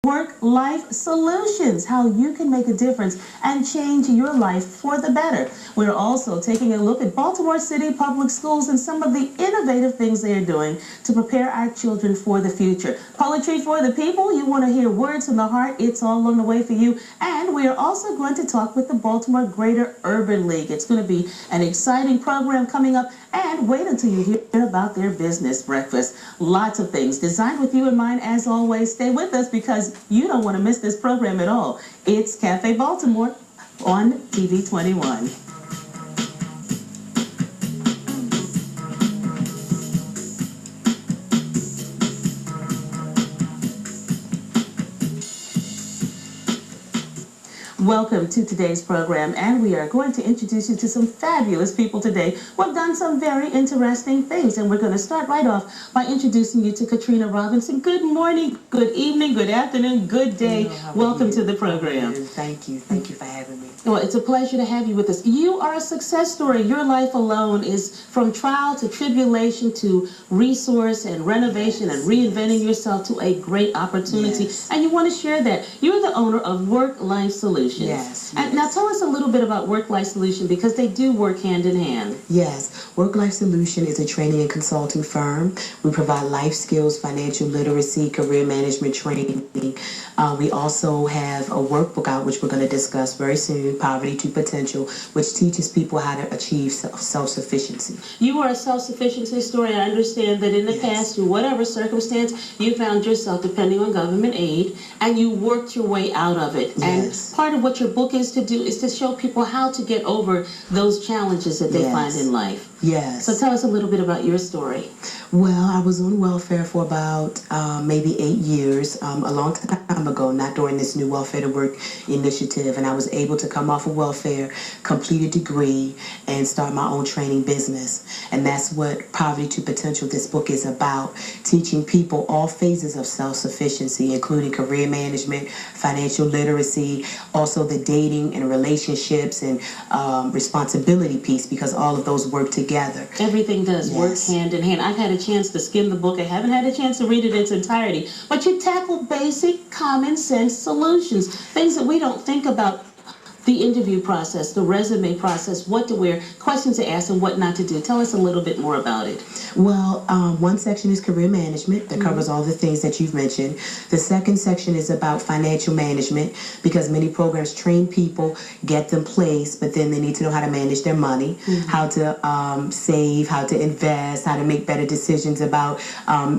Work-Life Solutions, how you can make a difference and change your life for the better. We're also taking a look at Baltimore City Public Schools and some of the innovative things they are doing to prepare our children for the future. Poetry for the people, you want to hear words from the heart, it's all on the way for you. And we are also going to talk with the Baltimore Greater Urban League. It's going to be an exciting program coming up, and wait until you hear about their business breakfast. Lots of things designed with you in mind. As always, stay with us because you don't want to miss this program at all. It's Cafe Baltimore on TV 21. Welcome to today's program, and we are going to introduce you to some fabulous people today who have done some very interesting things. And we're going to start right off by introducing you to Katrina Robinson. Good morning, good evening, good afternoon, good day. Welcome to the program. Thank you. Thank you for having me. Well, it's a pleasure to have you with us. You are a success story. Your life alone is from trial to tribulation to resource and renovation and reinventing yourself to a great opportunity. Yes. And you want to share that. You're the owner of Work-Life Solutions. Yes. And now tell us a little bit about Work-Life Solution, because they do work hand in hand. Yes. Work-Life Solution is a training and consulting firm. We provide life skills, financial literacy, career management training. We also have a workbook out, which we're going to discuss very soon, Poverty to Potential, which teaches people how to achieve self-sufficiency. You are a self-sufficiency story. I understand that in the past, through whatever circumstance, you found yourself depending on government aid, and you worked your way out of it. Yes. And part of what your book is to do is to show people how to get over those challenges that they find in life. Yes. So tell us a little bit about your story. Well, I was on welfare for about maybe 8 years, a long time ago, not during this new Welfare to Work initiative. And I was able to come off of welfare, complete a degree, and start my own training business. And that's what Poverty to Potential, this book, is about, teaching people all phases of self-sufficiency, including career management, financial literacy, also the dating and relationships and responsibility piece, because all of those work together. Everything does work hand in hand. I've had a chance to skim the book. I haven't had a chance to read it in its entirety. But you tackle basic, common sense solutions, things that we don't think about. The interview process, the resume process, what to wear, questions to ask, and what not to do. Tell us a little bit more about it. Well, one section is career management that covers all the things that you've mentioned. The second section is about financial management, because many programs train people, get them placed, but then they need to know how to manage their money, how to save, how to invest, how to make better decisions about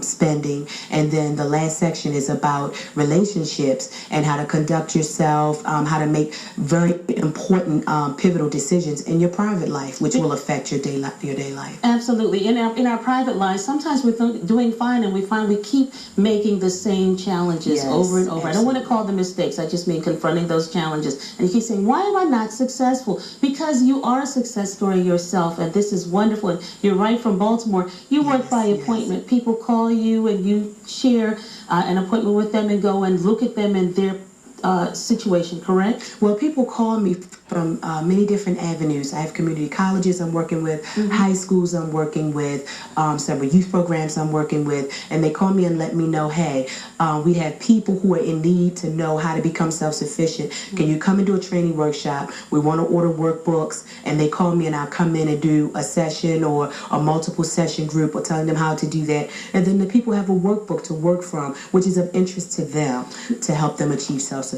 spending. And then the last section is about relationships and how to conduct yourself, how to make very important pivotal decisions in your private life, which will affect your day life. Absolutely. In our private lives, sometimes we're doing fine and we find we keep making the same challenges over and over. Absolutely. I don't want to call them mistakes. I just mean confronting those challenges. And you keep saying, why am I not successful? Because you are a success story yourself, and this is wonderful. And you're right from Baltimore. You work by appointment. People call you and you share an appointment with them and go and look at them and their situation, correct? Well, people call me from many different avenues. I have community colleges I'm working with, high schools I'm working with, several youth programs I'm working with, and they call me and let me know, hey, we have people who are in need to know how to become self-sufficient. Can you come and do a training workshop? We want to order workbooks, and they call me and I'll come in and do a session or a multiple session group, or telling them how to do that. And then the people have a workbook to work from, which is of interest to them to help them achieve self-sufficiency.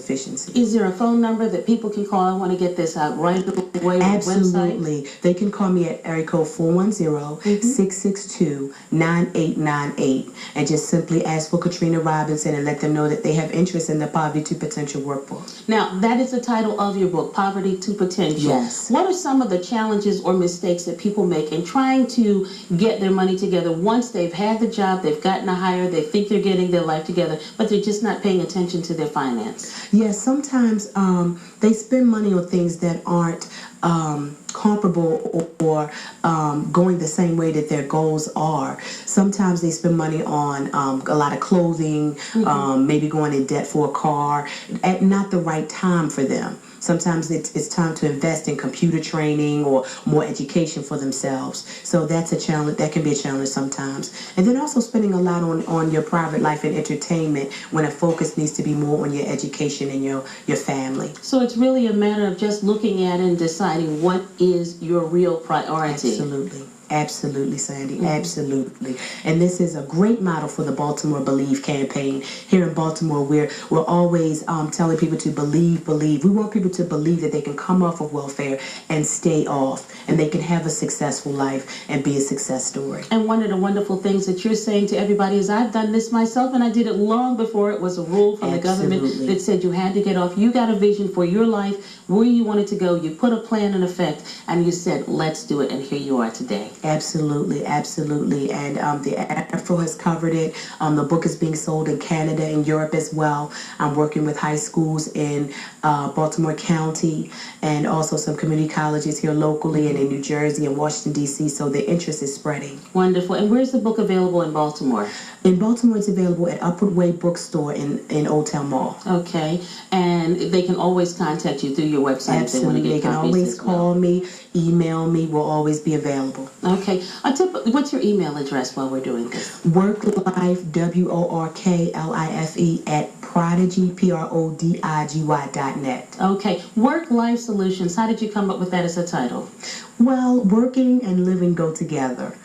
Is there a phone number that people can call? I want to get this out right away. Absolutely. Website? They can call me at area code 410-662-9898 and just simply ask for Katrina Robinson and let them know that they have interest in the Poverty to Potential workbook. Now, that is the title of your book, Poverty to Potential. Yes. What are some of the challenges or mistakes that people make in trying to get their money together once they've had the job, they've gotten a hire, they think they're getting their life together, but they're just not paying attention to their finance? Yes, sometimes they spend money on things that aren't comparable or going the same way that their goals are. Sometimes they spend money on a lot of clothing, maybe going in debt for a car, at not the right time for them. Sometimes it's time to invest in computer training or more education for themselves. So that's a challenge. That can be a challenge sometimes. And then also spending a lot on your private life and entertainment when a focus needs to be more on your education and your family. So it's really a matter of just looking at it and deciding what is your real priority. Absolutely. Absolutely, Sandy. Absolutely. And this is a great model for the Baltimore Believe campaign. Here in Baltimore, we're always telling people to believe. We want people to believe that they can come off of welfare and stay off, and they can have a successful life and be a success story. And one of the wonderful things that you're saying to everybody is, I've done this myself, and I did it long before it was a rule from the government that said you had to get off. You got a vision for your life, where you wanted to go. You put a plan in effect, and you said, let's do it, and here you are today. Absolutely, absolutely. And the Afro has covered it. The book is being sold in Canada and Europe as well. I'm working with high schools in Baltimore County and also some community colleges here locally and in New Jersey and Washington, D.C. So the interest is spreading. Wonderful. And where's the book available in Baltimore? In Baltimore, it's available at Upward Way Bookstore in Old Town Mall. Okay. And they can always contact you through your website. Absolutely. If they want to get they can copies always as well. call me, email me. We'll always be available. Okay. What's your email address while we're doing this? Worklife, WORKLIFE at Prodigy, PRODIGY.net. Okay. Work-Life Solutions. How did you come up with that as a title? Well, working and living go together.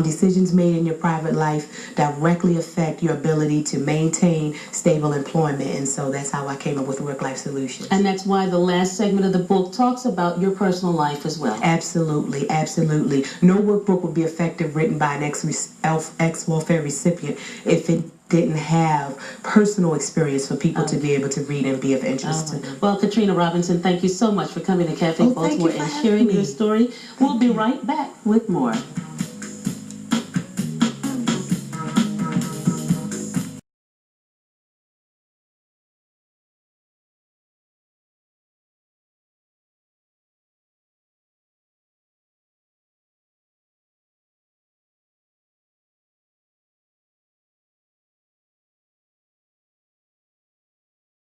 Decisions made in your private life directly affect your ability to maintain stable employment, and so that's how I came up with Work-Life Solutions. And that's why the last segment of the book talks about your personal life as well. Absolutely, absolutely. No workbook would be effective written by an ex-welfare recipient if it didn't have personal experience for people to be able to read and be of interest to them. Well, Katrina Robinson, thank you so much for coming to Cafe Baltimore and sharing your story. We'll be right back with more.